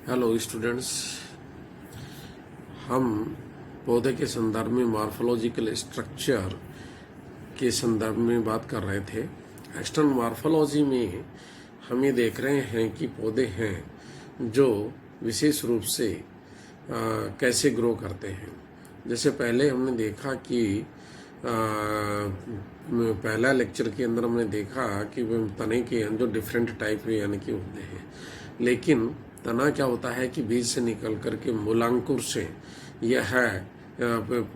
Hello students, हम पौधे के संदर्भ में मॉर्फोलॉजिकल स्ट्रक्चर के संदर्भ में बात कर रहे थे। एक्सटर्नल मॉर्फोलॉजी में हम ये देख रहे हैं कि पौधे हैं जो विशेष रूप से कैसे ग्रो करते हैं। जैसे पहले हमने देखा कि पहला लेक्चर के अंदर हमने देखा कि तने के जो डिफरेंट टाइप यानी कि होते हैं, लेकिन तना क्या होता है कि बीज से निकल करके मूलांकुर से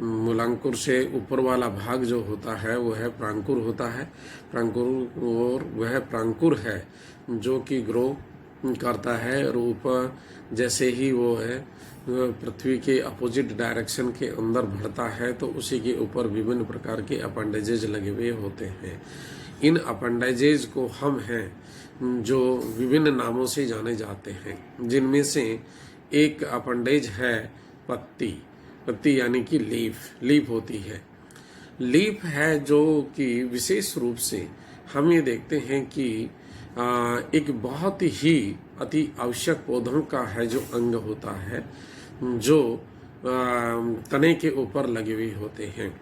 मूलांकुर से ऊपर वाला भाग जो होता है वो है प्रांकुर होता है। प्रांकुर, और वह प्रांकुर है जो कि ग्रो करता है और ऊपर जैसे ही वो है पृथ्वी के अपोजिट डायरेक्शन के अंदर बढ़ता है तो उसी के ऊपर विभिन्न प्रकार के अपेंडेजेज लगे हुए होते हैं। इन अपेंडेजेज को हम हैं जो विभिन्न नामों से जाने जाते हैं, जिनमें से एक अपेंडेज है पत्ती। पत्ती यानी कि लीफ होती है। लीफ है जो कि विशेष रूप से हम ये देखते हैं कि एक बहुत ही अति आवश्यक पौधों का है जो अंग होता है जो तने के ऊपर लगे हुए होते हैं।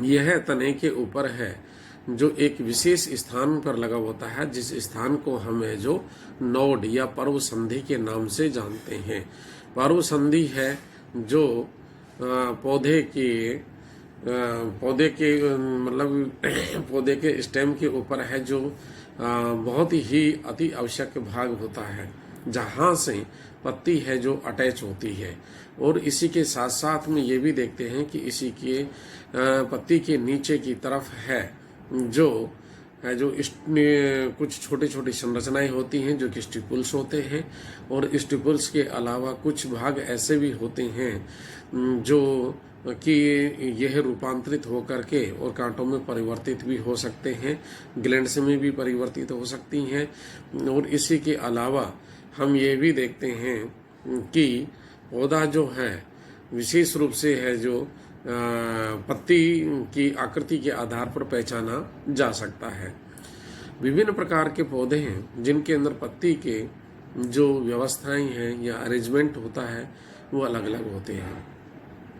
यह तने के ऊपर है जो एक विशेष स्थान पर लगा होता है, जिस स्थान को हम है जो नोड या पर्व संधि के नाम से जानते हैं। पर्व संधि है जो पौधे के स्टेम के ऊपर है, जो बहुत ही अति आवश्यक भाग होता है जहाँ से पत्ती है जो अटैच होती है। और इसी के साथ साथ में ये भी देखते हैं कि इसी के पत्ती के नीचे की तरफ है जो कुछ छोटी छोटी संरचनाएं होती हैं जो कि स्टिपुल्स होते हैं। और स्टिपुल्स के अलावा कुछ भाग ऐसे भी होते हैं जो कि यह रूपांतरित होकर के और कांटों में परिवर्तित भी हो सकते हैं, ग्लैंड्स में भी परिवर्तित हो सकती हैं। और इसी के अलावा हम ये भी देखते हैं कि पौधा जो है विशेष रूप से है जो पत्ती की आकृति के आधार पर पहचाना जा सकता है। विभिन्न प्रकार के पौधे हैं जिनके अंदर पत्ती के जो व्यवस्थाएं हैं या अरेंजमेंट होता है वो अलग अलग होते हैं।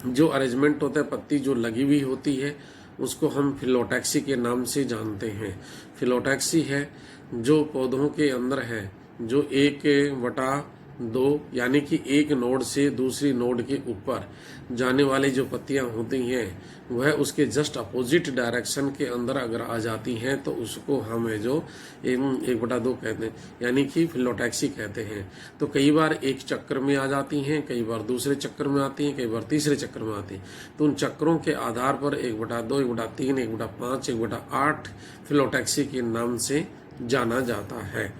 जो अरेंजमेंट होता है, पत्ती जो लगी हुई होती है उसको हम फिलोटैक्सी के नाम से जानते हैं। फिलोटैक्सी है जो पौधों के अंदर है जो 1/2 यानी कि एक नोड से दूसरी नोड के ऊपर जाने वाली जो पत्तियां होती हैं वह उसके जस्ट अपोजिट डायरेक्शन के अंदर अगर आ जाती हैं तो उसको हम है जो 1/2 कहते हैं, यानी कि फिलोटैक्सी कहते हैं। तो कई बार एक चक्कर में आ जाती हैं, कई बार दूसरे चक्कर में आती हैं, कई बार तीसरे चक्कर में आती हैं। तो उन चक्करों के आधार पर 1/2, 1/3, 1/5, 1/8 फिलोटैक्सी के नाम से जाना जाता है।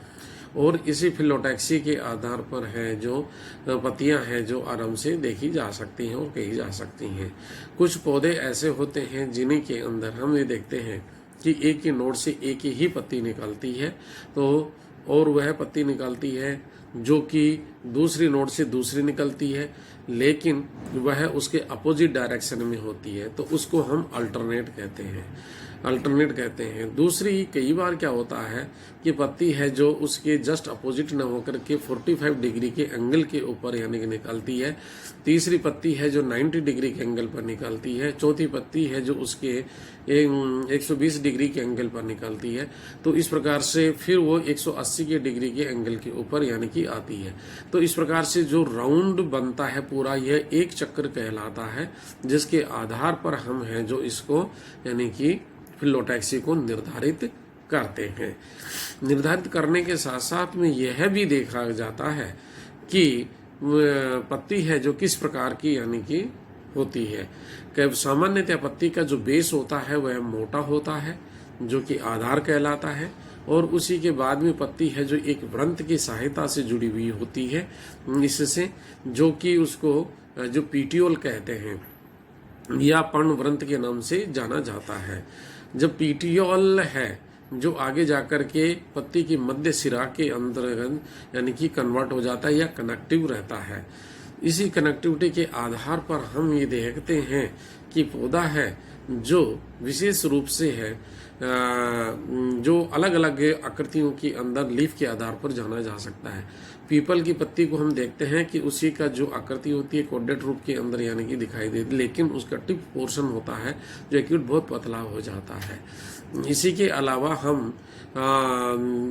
और इसी फिलोटैक्सी के आधार पर है जो पत्तियां हैं जो आराम से देखी जा सकती हैं और कही जा सकती हैं। कुछ पौधे ऐसे होते हैं जिन्हीं के अंदर हम ये देखते हैं कि एक ही नोड से एक ही पत्ती निकलती है, तो और वह पत्ती निकलती है जो कि दूसरी नोड से दूसरी निकलती है, लेकिन वह उसके अपोजिट डायरेक्शन में होती है, तो उसको हम अल्टरनेट कहते हैं। दूसरी कई बार क्या होता है कि पत्ती है जो उसके जस्ट अपोजिट न होकर के 45 डिग्री के एंगल के ऊपर यानी कि निकलती है। तीसरी पत्ती है जो 90 डिग्री के एंगल पर निकलती है। चौथी पत्ती है जो उसके 120 डिग्री के एंगल पर निकलती है। तो इस प्रकार से फिर वो 180 के डिग्री के एंगल के ऊपर यानी कि आती है। तो इस प्रकार से जो राउंड बनता है पूरा, यह एक चक्कर कहलाता है, जिसके आधार पर हम हैं जो इसको यानी कि फिलोटैक्सी को निर्धारित करते हैं। निर्धारित करने के साथ साथ में यह भी देखा जाता है कि पत्ती है जो किस प्रकार की यानी कि होती है। सामान्यतः पत्ती का जो बेस होता है वह मोटा होता है जो कि आधार कहलाता है, और उसी के बाद में पत्ती है जो एक वृंत की सहायता से जुड़ी हुई होती है, इससे जो कि उसको जो पीटियोल कहते हैं या पर्णवृंत के नाम से जाना जाता है। जब पीटियोल है जो आगे जाकर के पत्ती की मध्य सिरा के अंतर्गत यानी कि कन्वर्ट हो जाता है या कनेक्टिव रहता है। इसी कनेक्टिविटी के आधार पर हम ये देखते हैं कि पौधा है जो विशेष रूप से है जो अलग अलग आकृतियों के अंदर लीफ के आधार पर जाना जा सकता है। पीपल की पत्ती को हम देखते हैं कि उसी का जो आकृति होती है कोडेड रूप के अंदर यानी कि दिखाई देती, लेकिन उसका टिप पोर्शन होता है जो एक्यूट बहुत पतला हो जाता है। इसी के अलावा हम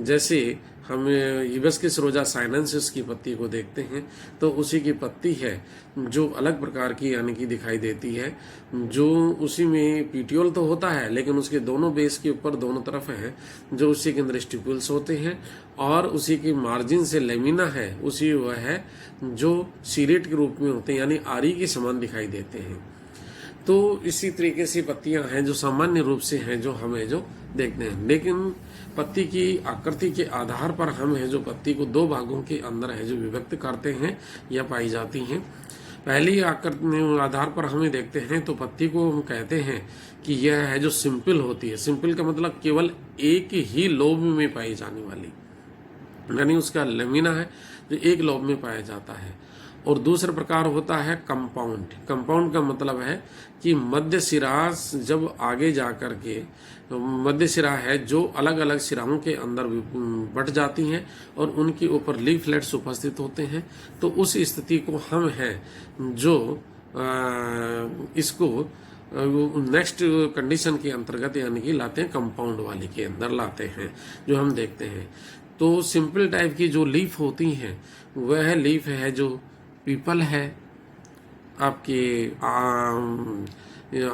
जैसे हम हिबिस्कस रोजा साइनेंसिस की पत्ती को देखते हैं तो उसी की पत्ती है जो अलग प्रकार की यानी कि दिखाई देती है, जो उसी में पीटियोल तो होता है लेकिन उसके दोनों बेस के ऊपर दोनों तरफ है जो उसी के अंदर स्टिपुल्स होते हैं, और उसी की मार्जिन से लेमिना है उसी वह है जो सीरेट के रूप में होते हैं यानी आरी के समान दिखाई देते हैं। तो इसी तरीके से पत्तियां हैं जो सामान्य रूप से हैं जो हमें जो देखते हैं, लेकिन पत्ती की आकृति के आधार पर हम है जो पत्ती को दो भागों के अंदर है जो विभक्त करते हैं या पाई जाती हैं। पहली आकृति आधार पर हमें देखते हैं तो पत्ती को हम कहते हैं कि यह है जो सिंपल होती है। सिंपल का मतलब केवल एक ही लोब में पाई जाने वाली, यानी उसका लेमिना है जो एक लोब में पाया जाता है। और दूसरा प्रकार होता है कंपाउंड। कंपाउंड का मतलब है कि मध्य सिरा जब आगे जाकर के मध्य सिरा है जो अलग अलग सिराओं के अंदर बट जाती हैं और उनके ऊपर लीफलेट्स उपस्थित होते हैं, तो उस स्थिति को हम हैं जो इसको नेक्स्ट कंडीशन के अंतर्गत यानी कि लाते हैं कंपाउंड वाली के अंदर लाते हैं जो हम देखते हैं। तो सिंपल टाइप की जो लीफ होती हैं वह लीफ है जो पीपल है, आपके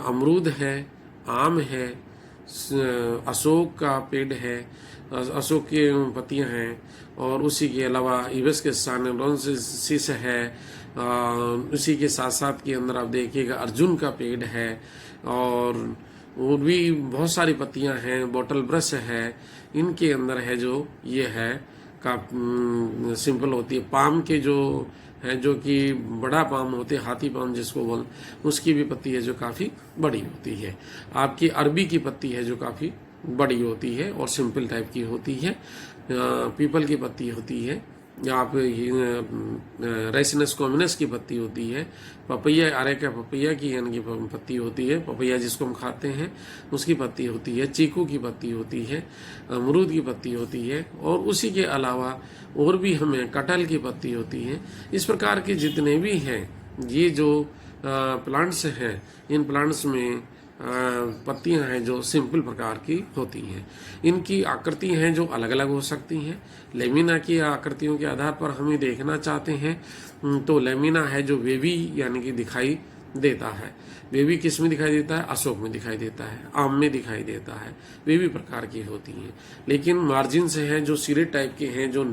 अमरूद है, आम है, अशोक का पेड़ है, अशोक की पत्तियां हैं, और उसी के अलावा हिबिस्कस साइनेंसिस है, उसी के साथ साथ के अंदर आप देखिएगा अर्जुन का पेड़ है, और भी बहुत सारी पत्तियां हैं, बॉटल ब्रश है, इनके अंदर है जो ये है का सिंपल होती है। पाम के जो है जो कि बड़ा पाम होते हैं, हाथी पाम जिसको बोल, उसकी भी पत्ती है जो काफ़ी बड़ी होती है। आपकी अरबी की पत्ती है जो काफ़ी बड़ी होती है और सिंपल टाइप की होती है। पीपल की पत्ती होती है, या आप रेसिनस कॉमिनस की पत्ती होती है, पपैया अरेका पपैया की यानी कि पत्ती होती है, पपैया जिसको हम खाते हैं उसकी पत्ती होती है, चीकू की पत्ती होती है, अमरूद की पत्ती होती है, और उसी के अलावा और भी हमें कटहल की पत्ती होती है। इस प्रकार के जितने भी हैं ये जो प्लांट्स हैं, इन प्लांट्स में पत्तियां हैं जो सिंपल प्रकार की होती हैं। इनकी आकृति हैं जो अलग अलग हो सकती हैं। लेमिना की आकृतियों के आधार पर हमें देखना चाहते हैं तो लेमिना है जो वेवी यानी कि दिखाई देता है। वेवी किस में दिखाई देता है? अशोक में दिखाई देता है, आम में दिखाई देता है, वेवी प्रकार की होती हैं। लेकिन मार्जिन से हैं जो सिरेट टाइप के हैं जो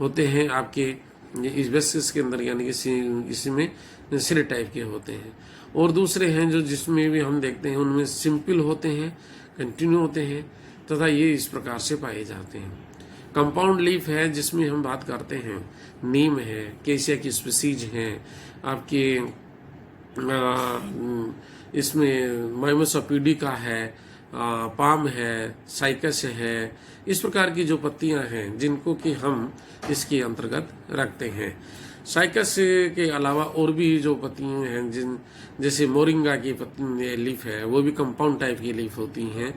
होते हैं आपके हिबिस्कस के अंदर यानी कि इसमें सिरेट टाइप के होते हैं। और दूसरे हैं जो जिसमें भी हम देखते हैं उनमें सिंपल होते हैं, कंटिन्यू होते हैं तथा ये इस प्रकार से पाए जाते हैं। कंपाउंड लीफ है जिसमें हम बात करते हैं नीम है, केसिया की स्पीसीज हैं, आपके इसमें माइमोसोपीडी का है, पाम है, साइकस है, इस प्रकार की जो पत्तियां हैं जिनको कि हम इसके अंतर्गत रखते हैं। साइकस के अलावा और भी जो पत्तियां हैं जैसे मोरिंगा की लीफ है वो भी कंपाउंड टाइप की लीफ होती हैं।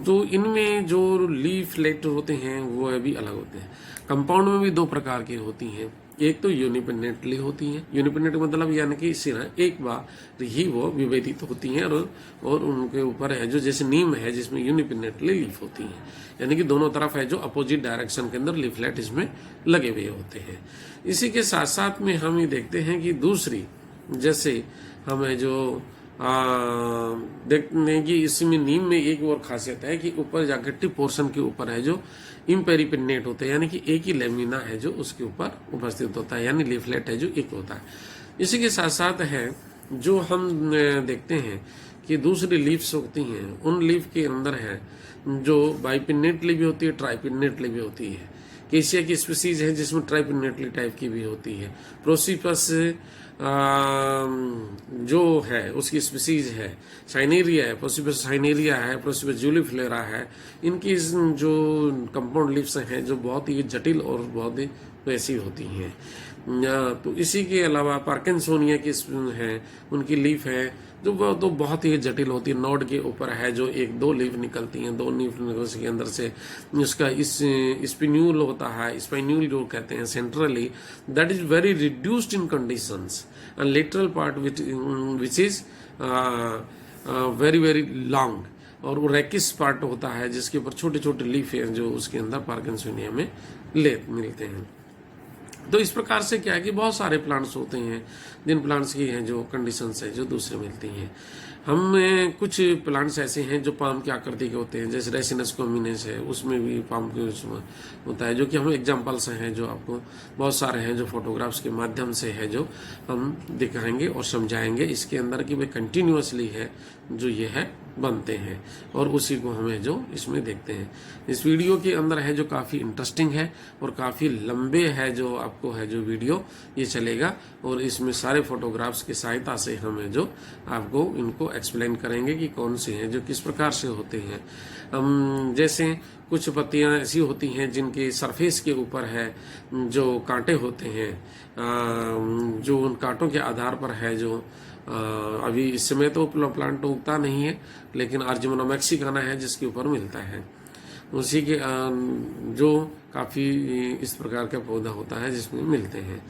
तो इनमें जो लीफलेट होते हैं वो भी अलग होते हैं। कंपाउंड में भी दो प्रकार की होती हैं, एक तो यूनिपिनेटली होती हैं। यूनिपिनेट मतलब यानी कि सिरा एक बार ही वो विभेदित होती हैं, और उनके ऊपर है जो जैसे नीम है जिसमें यूनिपिनेटली लीफ होती हैं, यानी कि दोनों तरफ है जो अपोजिट डायरेक्शन के अंदर लीफलेट इसमें लगे हुए होते हैं। इसी के साथ साथ में हम ये देखते हैं कि दूसरी जैसे हमें जो देखते हैं कि इसमें नीम में एक और खासियत है कि ऊपर जाकर टिप पोर्शन के ऊपर है जो इम्पेरिपिनेट होता है, यानी कि एक ही लेमिना है जो उसके ऊपर उपस्थित होता है, यानी लीफलेट है जो एक होता है। इसी के साथ साथ है जो हम देखते हैं कि दूसरी लीव्स होती हैं, उन लीफ के अंदर है जो बाइपिनेटली भी होती है, ट्राइपिनेटली भी होती है। केसिया की स्पीसीज है जिसमें ट्राइपिनेटली टाइप की भी होती है। प्रोसिपस जो है उसकी स्पीसीज है, साइनेरिया है, प्रोसिपस साइनेरिया है, प्रोसिपस जूलीफ्लोरा है, इनकी जो कंपाउंड लीव्स हैं जो बहुत ही जटिल और बहुत ही वैसी होती हैं। तो इसी के अलावा पार्किंसोनिया की है, उनकी लीफ है जो तो बहुत ही जटिल होती है। नोड के ऊपर है जो एक दो लीफ निकलती हैं, दो लीफ के अंदर से उसका इस स्पिन्यूल होता है, स्पाइन्यूल जो कहते हैं centrally, that is very reduced in conditions, and lateral part which is very very long, और वो रैकिस पार्ट होता है जिसके ऊपर छोटे छोटे लीफ हैं जो उसके अंदर पार्किंसोनिया में मिलते हैं। तो इस प्रकार से क्या है कि बहुत सारे प्लांट्स होते हैं जिन प्लांट्स की हैं जो कंडीशंस है जो दूसरे मिलती हैं। हम कुछ प्लांट्स ऐसे हैं जो पाम की आकृति के होते हैं, जैसे रेसिनस कॉम्बिनेस है, उसमें भी पाम के होता है, जो कि हम एग्जांपल्स हैं जो आपको बहुत सारे हैं जो फोटोग्राफ्स के माध्यम से है जो हम दिखाएंगे और समझाएंगे इसके अंदर की वे कंटिन्यूअसली है जो ये है बनते हैं, और उसी को हमें जो इसमें देखते हैं। इस वीडियो के अंदर है जो काफ़ी इंटरेस्टिंग है और काफ़ी लंबे है जो आपको है जो वीडियो ये चलेगा, और इसमें सारे फोटोग्राफ्स की सहायता से हमें जो आपको इनको एक्सप्लेन करेंगे कि कौन से हैं जो किस प्रकार से होते हैं। जैसे कुछ पत्तियां ऐसी होती हैं जिनके सरफेस के ऊपर है जो कांटे होते हैं, जो उन कांटों के आधार पर है जो अभी इस समय तो प्लांट उगता नहीं है, लेकिन आर्जिमोना मैक्सिकाना है जिसके ऊपर मिलता है, उसी के जो काफ़ी इस प्रकार का पौधा होता है जिसमें मिलते हैं।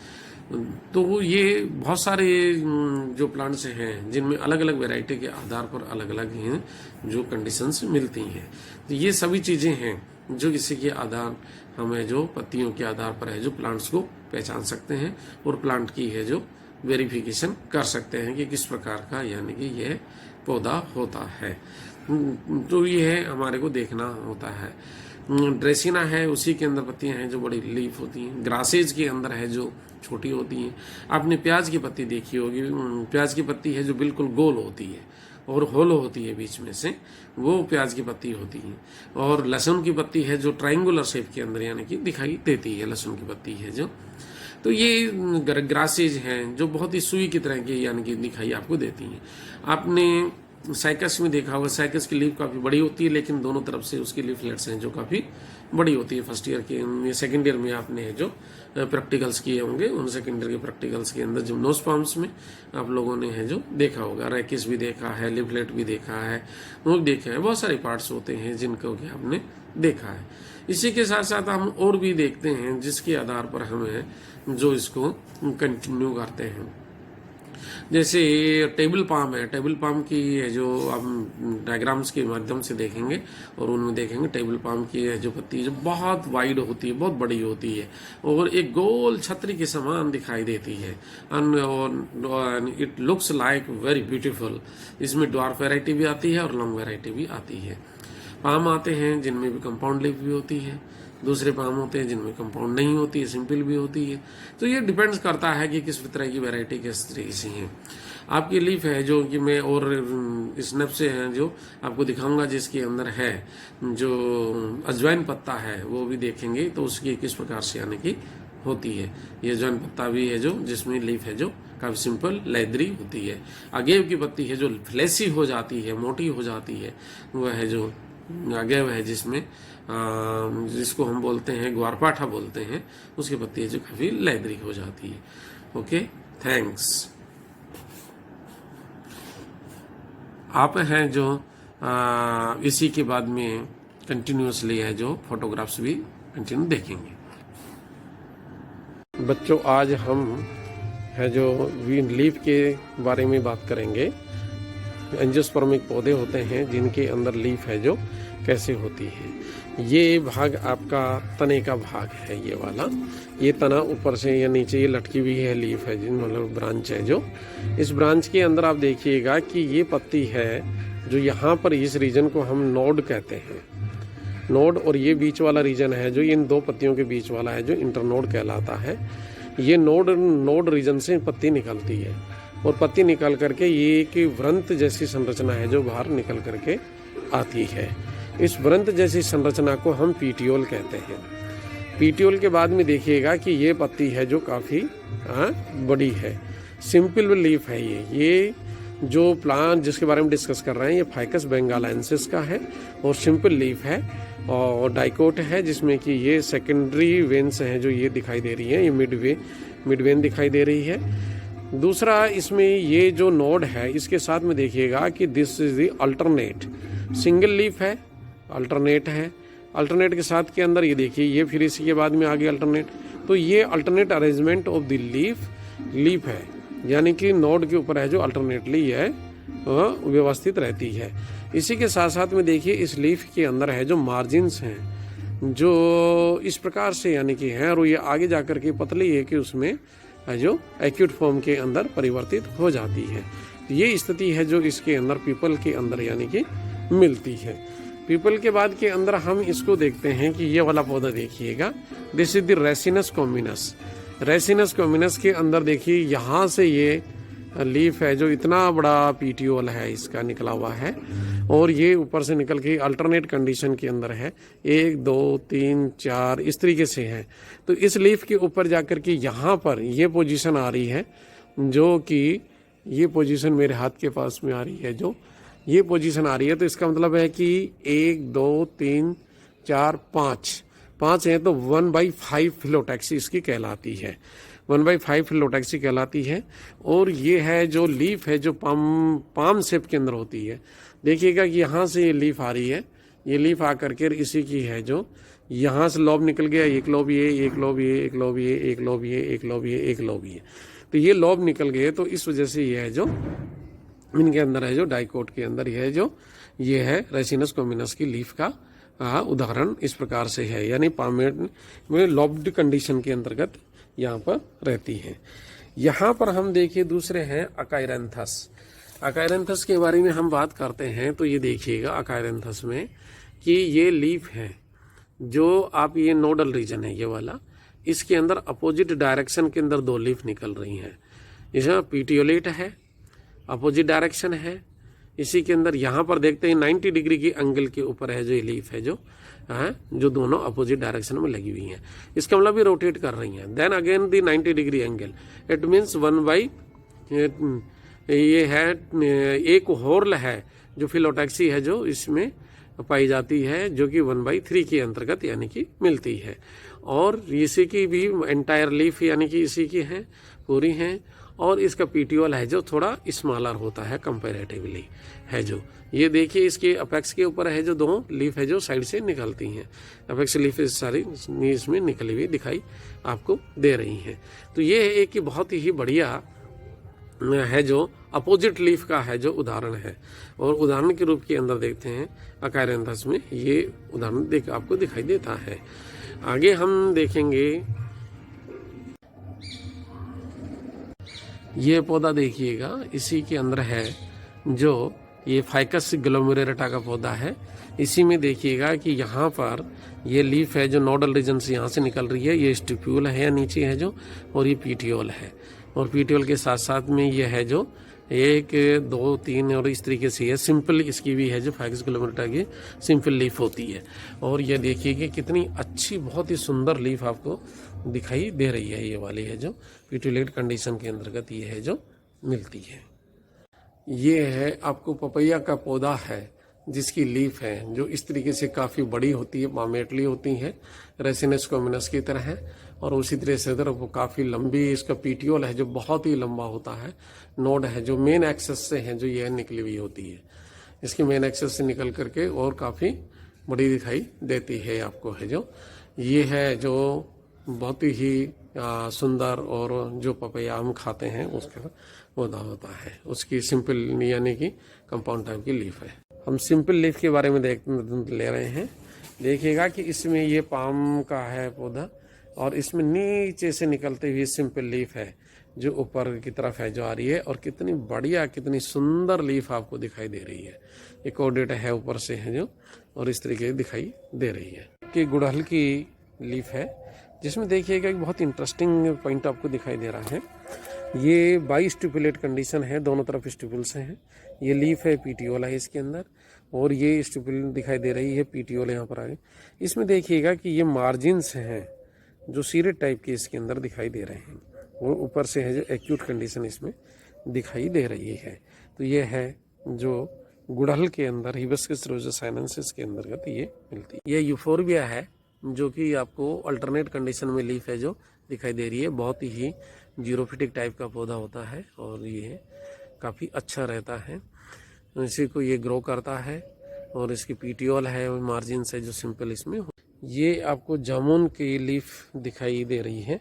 तो ये बहुत सारे जो प्लांट्स हैं जिनमें अलग अलग वैरायटी के आधार पर अलग अलग हैं जो कंडीशंस मिलती हैं। तो ये सभी चीज़ें हैं जो इसी के आधार हमें जो पत्तियों के आधार पर है जो प्लांट्स को पहचान सकते हैं और प्लांट की है जो वेरिफिकेशन कर सकते हैं कि किस प्रकार का यानी कि यह पौधा होता है। तो ये है हमारे को देखना होता है। ड्रेसिना है उसी के अंदर पत्तियां हैं जो बड़ी लीफ होती हैं। ग्रासेज के अंदर है जो छोटी होती हैं। आपने प्याज की पत्ती देखी होगी, प्याज की पत्ती है जो बिल्कुल गोल होती है और होलो होती है बीच में से, वो प्याज की पत्ती होती है। और लहसुन की पत्ती है जो ट्रायंगुलर शेप के अंदर यानी कि दिखाई देती है, लहसुन की पत्ती है जो। तो ये ग्रासेज हैं जो बहुत ही सुई की तरह की यानी कि दिखाई आपको देती हैं। आपने साइकस में देखा होगा, साइकस की लीफ काफ़ी बड़ी होती है लेकिन दोनों तरफ से उसकी लीफलेट्स हैं जो काफ़ी बड़ी होती है। फर्स्ट ईयर के सेकेंड ईयर में आपने जो प्रैक्टिकल्स किए होंगे उन सेकेंड ईयर के प्रैक्टिकल्स के अंदर जिम्नोस्पर्म्स में आप लोगों ने है जो देखा होगा, रैकिस भी देखा है, लीफलेट भी देखा है, वो देखे हैं। बहुत सारे पार्ट्स होते हैं जिनको कि आपने देखा है। इसी के साथ साथ हम और भी देखते हैं जिसके आधार पर हमें जो इसको कंटिन्यू करते हैं। जैसे टेबल पाम है, टेबल पाम की है जो हम डायग्राम्स के माध्यम से देखेंगे और उनमें देखेंगे टेबल पाम की है जो पत्ती जो बहुत वाइड होती है, बहुत बड़ी होती है और एक गोल छतरी के समान दिखाई देती है। And it looks like very beautiful. इसमें ड्वार्फ वैरायटी भी आती है और लॉन्ग वैरायटी भी आती है। पाम आते हैं जिनमें भी कंपाउंड लीफ भी होती है, दूसरे पाम होते हैं जिनमें कंपाउंड नहीं होती है, सिंपल भी होती है। तो ये डिपेंड्स करता है कि किस तरह की वैरायटी किस तरीके से है। आपकी लीफ है जो कि मैं और स्नैप से हैं जो आपको दिखाऊंगा जिसके अंदर है जो अजवाइन पत्ता है वो भी देखेंगे तो उसकी किस प्रकार से आने की होती है। ये अजवाइन पत्ता भी है जो जिसमें लीफ है जो काफ़ी सिंपल लेदरी होती है। अगेव की पत्ती है जो फ्लैसी हो जाती है, मोटी हो जाती है, वह है जो अगेव है जिसमें जिसको हम बोलते हैं ग्वारपाठा बोलते हैं, उसकी पत्ती है जो काफ़ी लेदरी हो जाती है। Okay, thanks. आप हैं जो इसी के बाद में कंटिन्यूसली है जो फोटोग्राफ्स भी कंटिन्यू देखेंगे। बच्चों, आज हम है जो लीफ के बारे में बात करेंगे। एंजियोस्पर्मिक पौधे होते हैं जिनके अंदर लीफ है जो कैसे होती है। ये भाग आपका तने का भाग है, ये वाला, ये तना ऊपर से या नीचे ये लटकी हुई है लीफ है जिन मतलब ब्रांच है जो। इस ब्रांच के अंदर आप देखिएगा कि ये पत्ती है जो यहाँ पर इस रीजन को हम नोड कहते हैं, नोड, और ये बीच वाला रीजन है जो इन दो पत्तियों के बीच वाला है जो इंटरनोड कहलाता है। ये नोड रीजन से पत्ती निकलती है और पत्ती निकल करके ये एक व्रंत जैसी संरचना है जो बाहर निकल करके आती है। इस व्रंत जैसी संरचना को हम पीटियोल कहते हैं। पीटियोल के बाद में देखिएगा कि ये पत्ती है जो काफ़ी बड़ी है। सिंपल लीफ है ये जो प्लांट जिसके बारे में डिस्कस कर रहे हैं ये फाइकस बेंगालेंसिस का है और सिंपल लीफ है और डाइकोट है, जिसमें कि ये सेकेंडरी वेन्स हैं जो ये दिखाई दे रही है, ये मिड वेन दिखाई दे रही है। दूसरा इसमें ये जो नोड है इसके साथ में देखिएगा कि this is the alternate, single leaf है, अल्टरनेट है, अल्टरनेट के साथ के अंदर ये देखिए ये फिर इसी के बाद में आ गया अल्टरनेट, तो ये alternate arrangement of the leaf है, यानी कि नोड के ऊपर है जो अल्टरनेटली है व्यवस्थित रहती है। इसी के साथ साथ में देखिए इस लीफ के अंदर है जो मार्जिन्स हैं जो इस प्रकार से यानी कि हैं और ये आगे जाकर के पतली है कि उसमें है जो एक्यूट फॉर्म के अंदर परिवर्तित हो जाती है। ये स्थिति है जो इसके अंदर पीपल के अंदर यानी कि मिलती है। पीपल के बाद के अंदर हम इसको देखते हैं कि ये वाला पौधा देखिएगा, this is the ricinus communis. Ricinus communis के अंदर देखिए यहाँ से ये लीफ है जो इतना बड़ा पीटियोल है इसका निकला हुआ है और ये ऊपर से निकल के अल्टरनेट कंडीशन के अंदर है, 1 2 3 4 इस तरीके से है। तो इस लीफ के ऊपर जाकर के यहाँ पर ये पोजीशन आ रही है जो कि ये पोजीशन मेरे हाथ के पास में आ रही है, जो ये पोजीशन आ रही है, तो इसका मतलब है कि 1 2 3 4 5 है, तो 1/5 फिलोटैक्सी इसकी कहलाती है, 1/5 फिलोटैक्सी कहलाती है। और ये है जो लीफ है जो पाम शेप के अंदर होती है। देखिएगा कि यहाँ से ये लीफ आ रही है, ये लीफ आकर के इसी की है जो यहाँ से लॉब निकल गया, एक लॉब ये, एक लॉब ये, एक लॉब ये, एक लॉब ये, एक लॉब ये, एक लॉब ये, तो ये लॉब निकल गए। तो इस वजह से ये है जो इनके अंदर है जो डाइकोट के अंदर ये है जो ये है रेसिनस कॉम्बिनस की लीफ का उदाहरण इस प्रकार से है, यानी पामेट में लॉब्ड कंडीशन के अंतर्गत यहाँ पर रहती है। यहाँ पर हम देखिए दूसरे हैं अकाइरेंथस। अकाइरेंथस के बारे में हम बात करते हैं तो ये देखिएगा अकाइरेंथस में कि ये लीफ है जो आप ये नोडल रीजन है ये वाला, इसके अंदर अपोजिट डायरेक्शन के अंदर 2 लीफ निकल रही हैं। इसमें पीटियोलेट है, अपोजिट डायरेक्शन है, इसी के अंदर यहाँ पर देखते हैं 90 डिग्री की एंगल के ऊपर है जो ये लीफ है जो दोनों अपोजिट डायरेक्शन में लगी हुई हैं। इसका मतलब भी रोटेट कर रही हैं। Then again the 90 degree angle, it means 1 ये है एक हॉर्ल है जो फिलोटैक्सी है जो इसमें पाई जाती है जो कि 1/3 के अंतर्गत यानी कि मिलती है। और इसी की भी एंटायर लीफ यानी कि इसी की है पूरी हैं। और इसका पीटियोल है जो थोड़ा स्मॉलर होता है कंपैरेटिवली है जो ये देखिए इसके अपेक्स के ऊपर है जो 2 लीफ है जो साइड से निकलती हैं, अपेक्स लीफ सारी इसमें निकली हुई दिखाई आपको दे रही हैं। तो ये है एक बहुत ही बढ़िया है जो अपोजिट लीफ का है जो उदाहरण है। और उदाहरण के रूप के अंदर देखते हैं अकाइरेंथस में ये उदाहरण आपको दिखाई देता है। आगे हम देखेंगे ये पौधा देखिएगा, इसी के अंदर है जो ये फाइकस ग्लोमेरुलेटा का पौधा है। इसी में देखिएगा कि यहाँ पर ये लीफ है जो नोडल रीजन से यहाँ से निकल रही है, ये स्टिप्यूल है या नीचे है जो, और ये पीटियोल है। और पीटियोल के साथ साथ में ये है जो 1 2 3 और इस तरीके से है सिंपल इसकी भी है जो फाइकस ग्लोमेरुलेटा की सिंपल लीफ होती है। और ये देखिए कि कितनी अच्छी बहुत ही सुंदर लीफ आपको दिखाई दे रही है, ये वाली है जो पीटियोलेट कंडीशन के अंतर्गत ये है जो मिलती है। ये है आपको पपैया का पौधा है जिसकी लीफ है जो इस तरीके से काफ़ी बड़ी होती है, पामेटली होती है, रेसिनस कॉम्बिनस की तरह है। और उसी तरह से इधर वो काफ़ी लंबी इसका पीटियोल है जो बहुत ही लंबा होता है, नोड है जो मेन एक्सेस से है जो ये निकली हुई होती है, इसकी मेन एक्सेस से निकल करके और काफ़ी बड़ी दिखाई देती है आपको है जो ये है जो बहुत ही सुंदर और जो पपैया हम खाते हैं उसका पौधा होता है, उसकी सिंपल यानी कि कंपाउंड टाइप की लीफ है। हम सिंपल लीफ के बारे में ले रहे हैं। देखिएगा कि इसमें ये पाम का है पौधा और इसमें नीचे से निकलते हुए सिंपल लीफ है जो ऊपर की तरफ है जो आ रही है और कितनी बढ़िया कितनी सुंदर लीफ आपको दिखाई दे रही है। एक कोडेट है ऊपर से है जो और इस तरीके दिखाई दे रही है कि गुड़हल की लीफ है जिसमें देखिएगा एक बहुत इंटरेस्टिंग पॉइंट आपको दिखाई दे रहा है। ये बाई स्टिपुलेट कंडीशन है, दोनों तरफ स्टिपुल्स हैं। ये लीफ है, पीटियोल है इसके अंदर और ये स्टिपुल दिखाई दे रही है, पीटियोल यहाँ पर आगे। इसमें देखिएगा कि ये मार्जिन्स हैं जो सीरेट टाइप के इसके अंदर दिखाई दे रहे हैं, वो ऊपर से है जो एक्यूट कंडीशन इसमें दिखाई दे रही है। तो ये है जो गुड़हल के अंदर हिबिस्कस रोज़ा साइनेंसिस के अंतर्गत ये मिलती है। ये यूफोरबिया है जो कि आपको अल्टरनेट कंडीशन में लीफ है जो दिखाई दे रही है। बहुत ही जीरोफिटिक टाइप का पौधा होता है और ये काफ़ी अच्छा रहता है। इसी को ये ग्रो करता है और इसकी पीटियोल है मार्जिन से जो सिंपल इसमें। ये आपको जामुन की लीफ दिखाई दे रही है।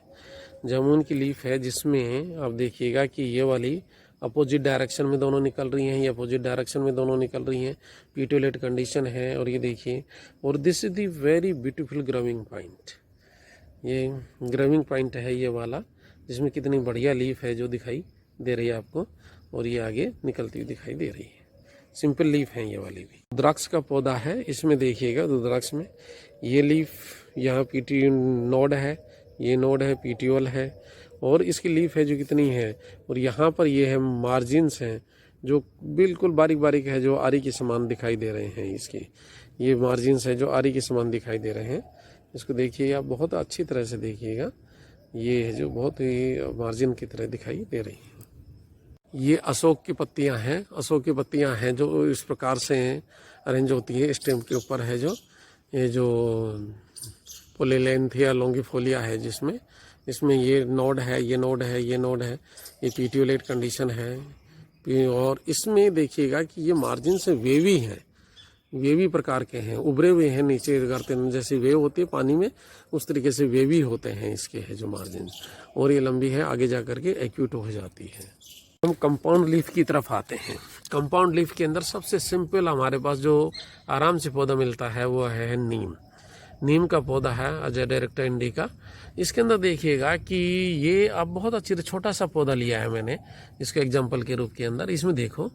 जामुन की लीफ है जिसमें आप देखिएगा कि ये वाली अपोजिट डायरेक्शन में दोनों निकल रही हैं, ये अपोजिट डायरेक्शन में दोनों निकल रही हैं। पीटियोलेट कंडीशन है और ये देखिए, और this is the very beautiful growing point. ये ग्रोविंग पॉइंट है ये वाला, जिसमें कितनी बढ़िया लीफ है जो दिखाई दे रही है आपको, और ये आगे निकलती हुई दिखाई दे रही है। सिंपल लीफ है ये वाली भी। रुद्राक्ष का पौधा है, इसमें देखिएगा रुद्राक्ष में ये लीफ यहाँ पीटी नोड है, ये नोड है, पीटीओल है, और इसकी लीफ है जो कितनी है, और यहाँ पर ये है मार्जिन्स हैं जो बिल्कुल बारीक बारीक है, जो आरी के समान दिखाई दे रहे हैं। इसकी ये मार्जिन्स है जो आरी के समान दिखाई दे रहे हैं। इसको देखिएगा, बहुत अच्छी तरह से देखिएगा, ये है जो बहुत ही मार्जिन की तरह दिखाई दे रही है। ये अशोक की पत्तियां हैं, अशोक की पत्तियां हैं जो इस प्रकार से अरेंज होती है स्टेम के ऊपर है जो, ये जो पोलिलेंथिया लॉन्गिफोलिया है जिसमें इसमें ये नोड है, ये नोड है, ये नोड है, ये पीटियोलेट कंडीशन है। और इसमें देखिएगा कि ये मार्जिन से वेवी हैं, वेवी प्रकार के हैं, उभरे हुए हैं नीचे करते जैसे वेव होती है पानी में, उस तरीके से वेवी होते हैं इसके है जो मार्जिन, और ये लंबी है, आगे जा करके एक्यूट हो जाती है। हम कंपाउंड लीफ की तरफ आते हैं। कंपाउंड लीफ के अंदर सबसे सिंपल हमारे पास जो आराम से पौधा मिलता है वो है नीम। नीम का पौधा है अजय डायरेक्टर इंडिका। इसके अंदर देखिएगा कि ये अब बहुत अच्छी छोटा सा पौधा लिया है मैंने इसके एग्जाम्पल के रूप के अंदर। इसमें देखो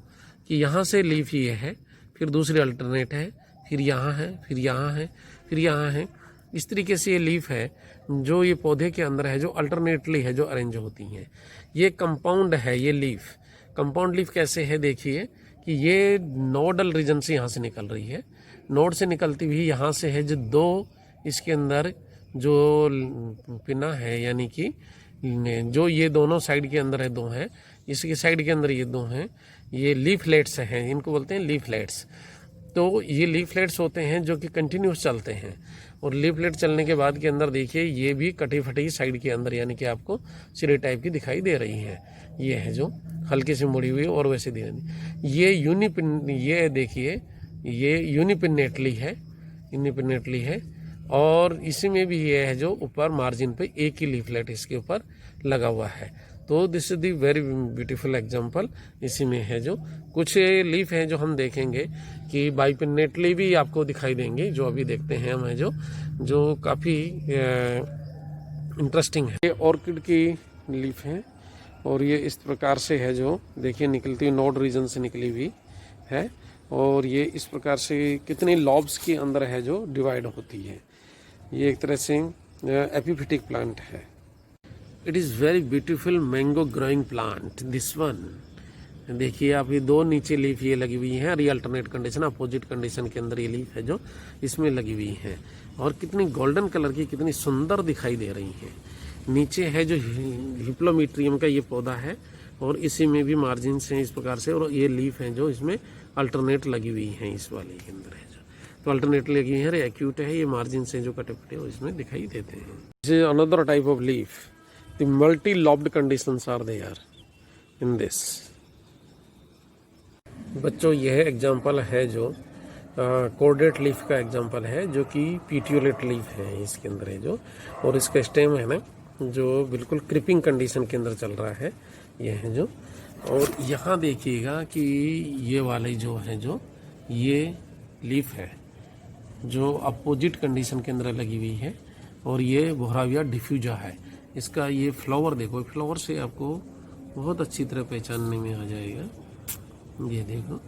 कि यहाँ से लीफ ये है, फिर दूसरी अल्टरनेट है, फिर यहाँ है, फिर यहाँ है, फिर यहाँ है। इस तरीके से ये लीफ है जो ये पौधे के अंदर है जो अल्टरनेटली है जो अरेंज होती हैं। ये कंपाउंड है ये लीफ। कंपाउंड लीफ कैसे है देखिए कि ये नोडल रीजन से यहाँ से निकल रही है, नोड से निकलती हुई यहाँ से है जो दो इसके अंदर जो पिना है, यानी कि जो ये दोनों साइड के अंदर है दो हैं, इसके साइड के अंदर ये दो हैं, ये लीफलेट्स हैं, इनको बोलते हैं लीफलेट्स। तो ये लीफलेट्स होते हैं जो कि कंटिन्यूस चलते हैं, और लीफलेट चलने के बाद के अंदर देखिए ये भी कटी फटी साइड के अंदर, यानी कि आपको सिरे टाइप की दिखाई दे रही है। ये है जो हल्के से मुड़ी हुई और वैसे धीरे ये यूनिपिन, ये देखिए ये यूनिपिनेटली है, यूनिपिनेटली है, और इसी में भी ये है जो ऊपर मार्जिन पे एक ही लीफलेट इसके ऊपर लगा हुआ है। तो this is the very beautiful example. इसी में है जो कुछ लीफ हैं जो हम देखेंगे कि बाइपिनेटली भी आपको दिखाई देंगे, जो अभी देखते हैं हम, है जो काफ़ी इंटरेस्टिंग है। ये ऑर्किड की लीफ है और ये इस प्रकार से है जो देखिए निकलती हुई नोड रीजन से निकली हुई है, और ये इस प्रकार से कितने लॉब्स के अंदर है जो डिवाइड होती है। ये एक तरह से एपिफिटिक प्लांट है। It is very beautiful mango growing plant this one. देखिए आप, ये दो नीचे लीफ ये लगी हुई है, और ये अल्टरनेट कंडीशन अपोजिट कंडीशन के अंदर ये लीफ है जो इसमें लगी हुई है, और कितनी गोल्डन कलर की, कितनी सुंदर दिखाई दे रही है। नीचे है जो हिप्लोमीट्रियम का ये पौधा है, और इसी में भी मार्जिन हैं इस प्रकार से, और ये लीफ हैं जो इसमें अल्टरनेट लगी हुई हैं इस वाले के अंदर है जो, तो अल्टरनेट लगी हुई है, एक्यूट है, ये मार्जिन से जो कटे फटे इसमें दिखाई देते हैं। This is another type of leaf. The multi lobed conditions are there in this. बच्चों यह एग्जाम्पल है जो कोर्डेट लीफ का एग्जाम्पल है, जो कि पीटियोलेट लीफ है इसके अंदर है जो, और इसका स्टेम है ना जो बिल्कुल क्रिपिंग कंडीशन के अंदर चल रहा है, ये है जो। और यहाँ देखिएगा कि ये वाली जो है जो ये लीफ है जो अपोजिट कंडीशन के अंदर लगी हुई है, और ये बोहराविया डिफ्यूजा है। इसका ये फ्लावर देखो, फ्लावर से आपको बहुत अच्छी तरह पहचानने में आ जाएगा। ये देखो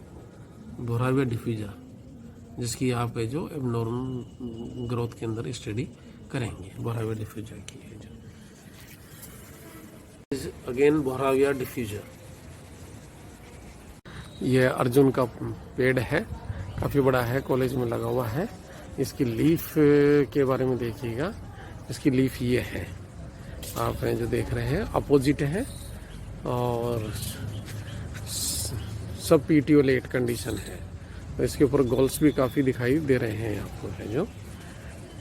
बोहराविया डिफ्यूजा, जिसकी आप है जो एबनॉर्मल ग्रोथ के अंदर स्टडी करेंगे। बोहराविया डिफ्यूजा की है जो, अगेन बोहराविया डिफ्यूजा। यह अर्जुन का पेड़ है, काफ़ी बड़ा है, कॉलेज में लगा हुआ है। इसकी लीफ के बारे में देखिएगा, इसकी लीफ ये है, आप हैं जो देख रहे हैं अपोजिट है और सब पीटियोलेट कंडीशन है। तो इसके ऊपर गोल्स भी काफ़ी दिखाई दे रहे हैं आपको, है जो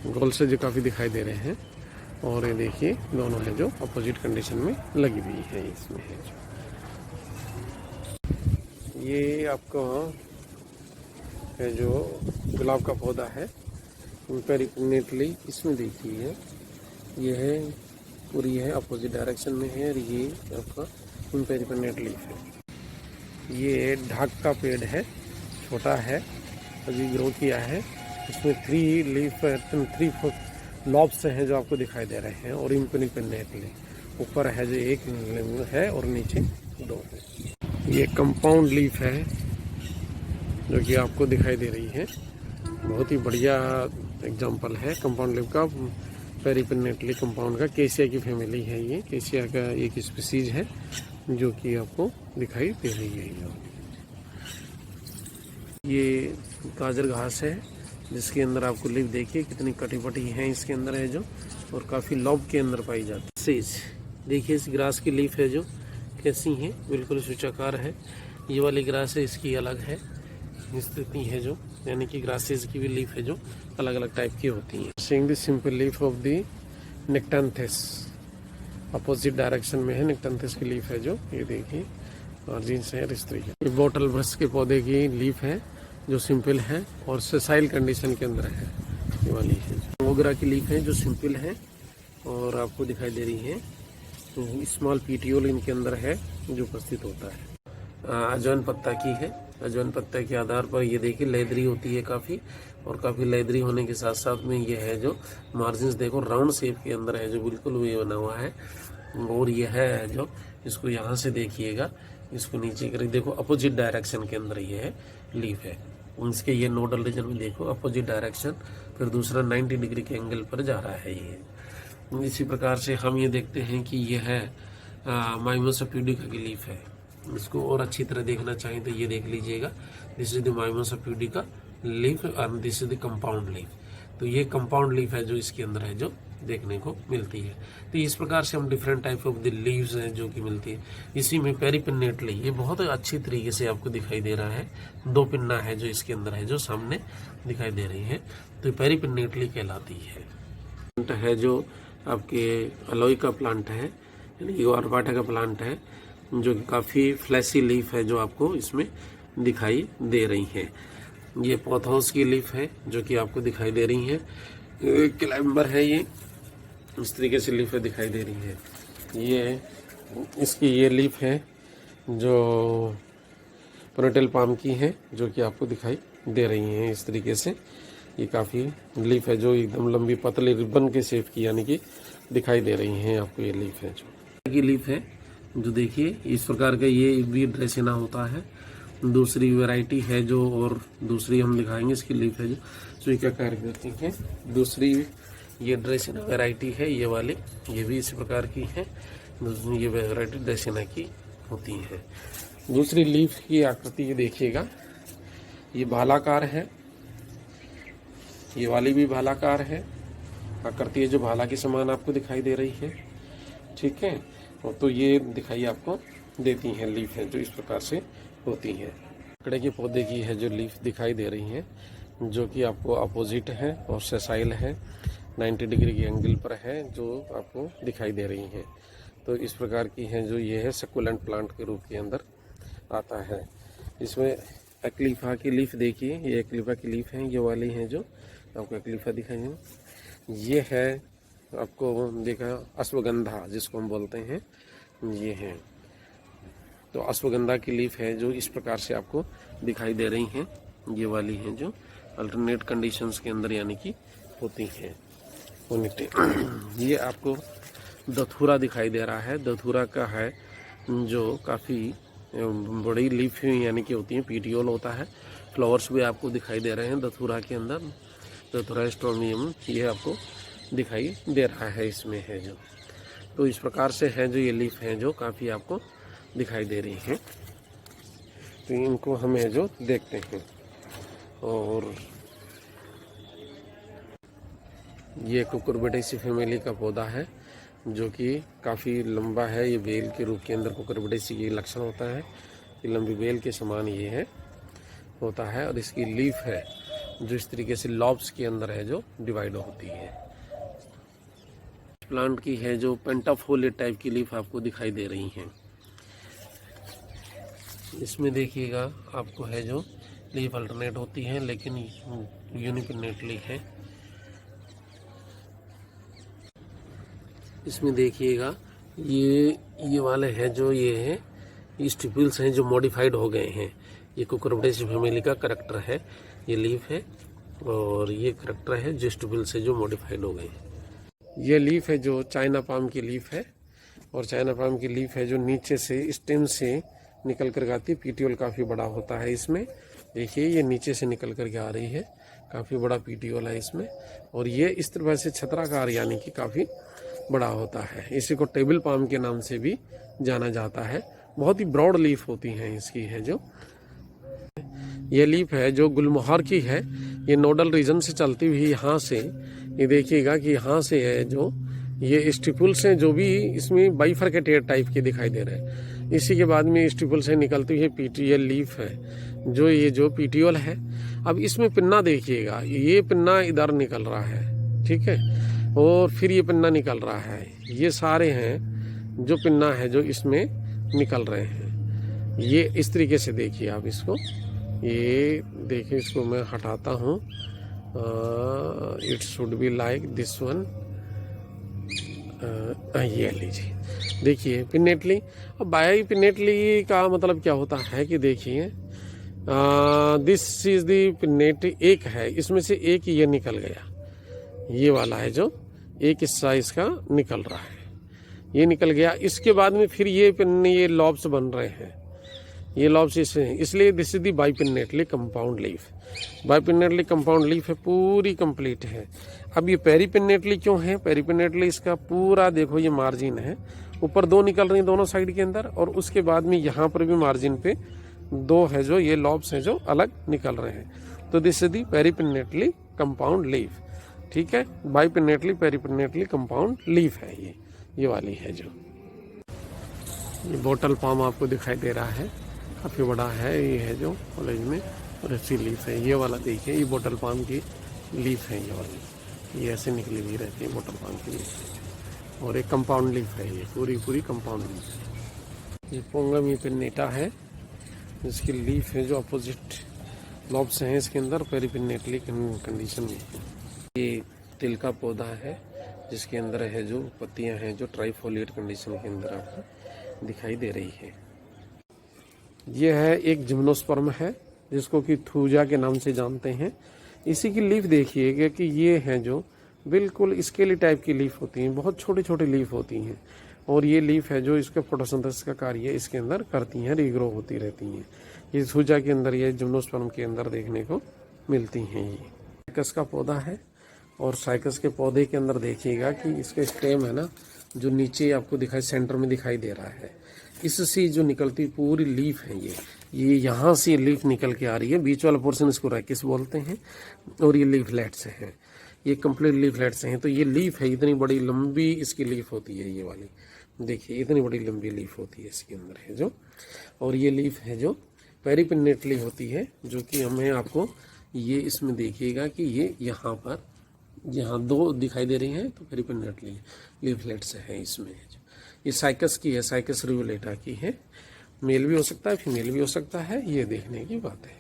गोल्स जो काफ़ी दिखाई दे रहे हैं। और ये देखिए दोनों है जो अपोजिट कंडीशन में लगी हुई है इसमें है जो। ये आपको है जो गुलाब का पौधा है पेरिपेनेटली इसमें देखिए ये है पूरी है अपोजिट डायरेक्शन में है और ये आपका पेरिपेनेटली है। ये ढाक का पेड़ है, छोटा है, अभी ग्रो किया है। इसमें 3 लॉब्स हैं जो आपको दिखाई दे रहे हैं और इंपेरिपेनेटली ऊपर है जो एक है और नीचे 2 है। ये कंपाउंड लीफ है जो कि आपको दिखाई दे रही है। बहुत ही बढ़िया एग्जाम्पल है कंपाउंड लीफ का, पेरिपेनेटली कंपाउंड का। केसिया की फैमिली है, ये केसिया का एक स्पीसीज है जो कि आपको दिखाई दे रही है। ये गाजर घास है जिसके अंदर आपको लीफ देखिए कितनी कटी पटी है इसके अंदर है जो, और काफ़ी लॉब के अंदर पाई जाती है। सेज देखिए इस ग्रास की लीफ है जो कैसी है, बिल्कुल सूचाकार है। ये वाली ग्रास है इसकी अलग है स्थिति है जो, यानी कि ग्रासेस की भी लीफ है जो अलग अलग टाइप की होती हैं। Seeing the simple leaf of the nyctanthes, opposite direction में है नेक्टेंथस की लीफ है जो, ये देखिए मार्जिन्स है इस तरीके। ये बॉटल ब्रश के पौधे की लीफ है जो सिंपल है और सेसाइल कंडीशन के अंदर है। ये वाली है मोगरा की लीफ है जो सिंपल है और आपको दिखाई दे रही है। तो स्मॉल पीटियोल इनके अंदर है जो उपस्थित होता है। अजवाइन पत्ता की है, अजवाइन पत्ता के आधार पर ये देखिए लेदरी होती है काफ़ी, और काफ़ी लेदरी होने के साथ साथ में ये है जो मार्जिन्स देखो राउंड शेप के अंदर है जो बिल्कुल ये बना हुआ है। और ये है जो इसको यहाँ से देखिएगा, इसको नीचे कर देखो अपोजिट डायरेक्शन के अंदर ये है लीफ है। इसके ये नोडल रीजन में देखो अपोजिट डायरेक्शन, फिर दूसरा 90 डिग्री के एंगल पर जा रहा है ये। इसी प्रकार से हम ये देखते हैं कि ये है माइमोसा प्यूडिका की लीफ है। इसको और अच्छी तरह देखना चाहें तो ये देख लीजिएगा, this is the mimosa pudica leaf और this is the compound leaf. तो ये कंपाउंड लीफ है जो इसके अंदर है जो देखने को मिलती है। तो इस प्रकार से हम different type of the leaves हैं जो कि मिलती है। इसी में पेरिपेनेटली ये बहुत अच्छी तरीके से आपको दिखाई दे रहा है, 2 पिन्ना है जो इसके अंदर है जो सामने दिखाई दे रही है, तो पेरिपेनेटली कहलाती है। प्लांट है जो आपके अलोई का प्लांट है, यानी कि वारबाटा का प्लांट है जो कि काफ़ी फ्लैसी लीफ है जो आपको इसमें दिखाई दे रही है। ये पॉथहाउस की लीफ है जो कि आपको दिखाई दे रही है। क्लाइंबर है ये, इस तरीके से लीफ दिखाई दे रही है। ये इसकी ये लीफ है जो पोनीटेल पाम की है जो कि आपको दिखाई दे रही हैं इस तरीके से। ये काफ़ी लीफ है जो एकदम लंबी पतली रिबन के शेप की यानी कि दिखाई दे रही हैं आपको। ये लीफ है जो की लीफ है जो देखिए इस प्रकार का ये भी ड्रेसिना होता है। दूसरी वैरायटी है जो, और दूसरी हम दिखाएंगे इसकी लीफ है जो स्वीकार कार्य करती है। दूसरी ये ड्रेसिना वैरायटी है ये वाली, ये भी इसी प्रकार की है। ये वैरायटी ड्रेसिना की होती है। दूसरी लीफ की आकृति ये देखिएगा, ये भालाकार है, ये वाली भी भालाकार है। आकृति है जो भाला के समान आपको दिखाई दे रही है, ठीक है। तो ये दिखाई आपको देती हैं लीफ है जो इस प्रकार से होती हैं। कड़े के पौधे की है जो लीफ दिखाई दे रही हैं जो कि आपको अपोजिट है और सेसाइल है, 90 डिग्री के एंगल पर है जो आपको दिखाई दे रही हैं। तो इस प्रकार की है जो ये है सक्कुलेंट प्लांट के रूप के अंदर आता है। इसमें एक्लिफा की लीफ देखिए, ये एक्लिफा की लीफ है, ये वाली है जो आपको एक्लिफा दिखाई। ये है आपको देखा अश्वगंधा जिसको हम बोलते हैं, ये है। तो अश्वगंधा की लीफ है जो इस प्रकार से आपको दिखाई दे रही हैं। ये वाली हैं जो अल्टरनेट कंडीशंस के अंदर यानी कि होती हैं। ये आपको दथुरा दिखाई दे रहा है, दथुरा का है जो काफ़ी बड़ी लीफ यानी कि होती है, पीटियोल होता है। फ्लावर्स भी आपको दिखाई दे रहे हैं दथुरा के अंदर, दथुरा स्ट्रोमियम ये आपको दिखाई दे रहा है इसमें है जो। तो इस प्रकार से है जो ये लीफ हैं जो काफ़ी आपको दिखाई दे रही हैं। तो इनको हमें जो देखते हैं। और ये कुकुरबिटेसी फैमिली का पौधा है जो कि काफ़ी लंबा है। ये बेल के रूप के अंदर कोकरबडेसी की लक्षण होता है कि लंबी बेल के समान ये है होता है। और इसकी लीफ है जो इस तरीके से लॉब्स के अंदर है जो डिवाइड होती है। प्लांट की है जो पेंटाफोलिएट टाइप की लीफ आपको दिखाई दे रही हैं। इसमें देखिएगा आपको है जो लीफ अल्टरनेट होती है लेकिन यूनिपिन्नेटली है। इसमें देखिएगा ये वाले हैं जो ये है स्टिपुल्स हैं जो मॉडिफाइड हो गए हैं। ये कोकरबडेसी फैमिली का करैक्टर है, ये लीफ है और ये करैक्टर है जो स्टिपुल्स है जो मॉडिफाइड हो गए हैं। ये लीफ है जो चाइना पाम की लीफ है और चाइना पाम की लीफ है जो नीचे से स्टेम से निकल कर आती है। पीटीओल काफ़ी बड़ा होता है इसमें। देखिए ये नीचे से निकल कर के आ रही है, काफ़ी बड़ा पीटीओल है इसमें। और ये इस तरह से छत्राकार यानी कि काफ़ी बड़ा होता है। इसी को टेबल पाम के नाम से भी जाना जाता है। बहुत ही ब्रॉड लीफ होती हैं इसकी है जो। ये लीफ है जो गुलमोहर की है। ये नोडल रीजन से चलती हुई यहाँ से ये देखिएगा कि यहाँ से है जो ये स्टिपुल्स हैं जो भी इसमें बाइफरकेटेड टाइप के दिखाई दे रहे हैं। इसी के बाद में स्टिपुल से निकलती हुई पीटीएल लीफ है जो ये जो पीटीओल है। अब इसमें पिन्ना देखिएगा, ये पिन्ना इधर निकल रहा है, ठीक है, और फिर ये पिन्ना निकल रहा है। ये सारे हैं जो पिन्ना है जो इसमें निकल रहे हैं। ये इस तरीके से देखिए आप इसको, ये देखिए इसको मैं हटाता हूँ। It should be like this one. ये लीजिए, देखिए पिनेटली। अब बाई पिनेटली का मतलब क्या होता है कि देखिए दिस इज दी पिनेट, एक है इसमें से एक ये निकल गया, ये वाला है जो एक हिस्सा इसका निकल रहा है, ये निकल गया। इसके बाद में फिर ये लॉब्स बन रहे हैं, ये लॉब्स इसलिए this is the bipinnately compound leaf. Bipinnately compound leaf है, पूरी कंप्लीट है। अब ये पेरीपिनेटली क्यों है? पेरीपिनेटली इसका पूरा देखो ये मार्जिन है, ऊपर दो निकल रही हैं दोनों साइड के अंदर, और उसके बाद में यहाँ पर भी मार्जिन पे दो है जो ये लॉब्स हैं जो अलग निकल रहे हैं। तो this is the paripinnately compound leaf, ठीक है। बाइपिनेटली पेरीपिनेटली कंपाउंड लीफ है ये वाली है जो। ये बोटल पाम आपको दिखाई दे रहा है, काफ़ी बड़ा है ये है जो कॉलेज में, और ऐसी लीफ है। ये वाला देखिए, ये बोटल पाम की लीफ है ये वाली, ये ऐसे निकली हुई रहती है बोटल पाम की लीफ। और एक कंपाउंड लीफ है, ये पूरी कंपाउंड लीफ। ये पोंगम पिन्नेटा है, इसकी लीफ है जो अपोजिट लॉब्स हैं इसके अंदर, पेरीपिनेटली कंडीशन में। ये तिल का पौधा है जिसके अंदर है जो पत्तियां हैं जो ट्राइफोलिएट कंडीशन के अंदर आपको दिखाई दे रही है। ये है एक जिम्नोस्पर्म है जिसको कि थूजा के नाम से जानते हैं। इसी की लीफ देखिएगा कि ये हैं जो बिल्कुल स्केली टाइप की लीफ होती हैं, बहुत छोटी छोटी लीफ होती हैं। और ये लीफ है जो इसका फोटोसिंथेसिस का कार्य इसके अंदर करती हैं, रीग्रो होती रहती हैं। ये थूजा के अंदर, ये जिम्नोस्पर्म के अंदर देखने को मिलती हैं। ये साइकस का पौधा है, और साइकस के पौधे के अंदर देखिएगा कि इसका स्टेम है ना जो नीचे आपको दिखाई सेंटर में दिखाई दे रहा है, इससे जो निकलती पूरी लीफ है ये यहाँ से लीफ निकल के आ रही है। बीच वाला पोर्शन इसको रैकिस बोलते हैं, और ये लीफलेट से है, ये कंप्लीट लीफलेट से है। तो ये लीफ है, इतनी बड़ी लंबी इसकी लीफ होती है ये वाली, देखिए इतनी बड़ी लंबी लीफ होती है इसके अंदर है जो। और ये लीफ है जो पेरीपिनेटली होती है, जो कि हमें आपको ये इसमें देखिएगा कि ये यहाँ दो दिखाई दे रही हैं, तो पेरीपिनेटली लीफलेट से है इसमें। ये साइकस की है, साइकस रिवुलेटा की है, मेल भी हो सकता है फीमेल भी हो सकता है, ये देखने की बात है।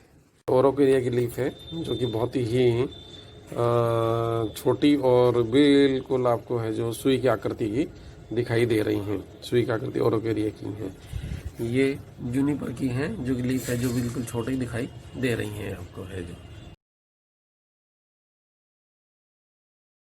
ओरोकेरिया की लीफ है जो कि बहुत ही छोटी और बिल्कुल आपको है जो सुई की आकृति की दिखाई दे रही हैं, सुई की आकृति ओरोकेरिया की है। ये जूनिपर की हैं जो लीफ है जो बिल्कुल छोटी दिखाई दे रही हैं आपको है जो।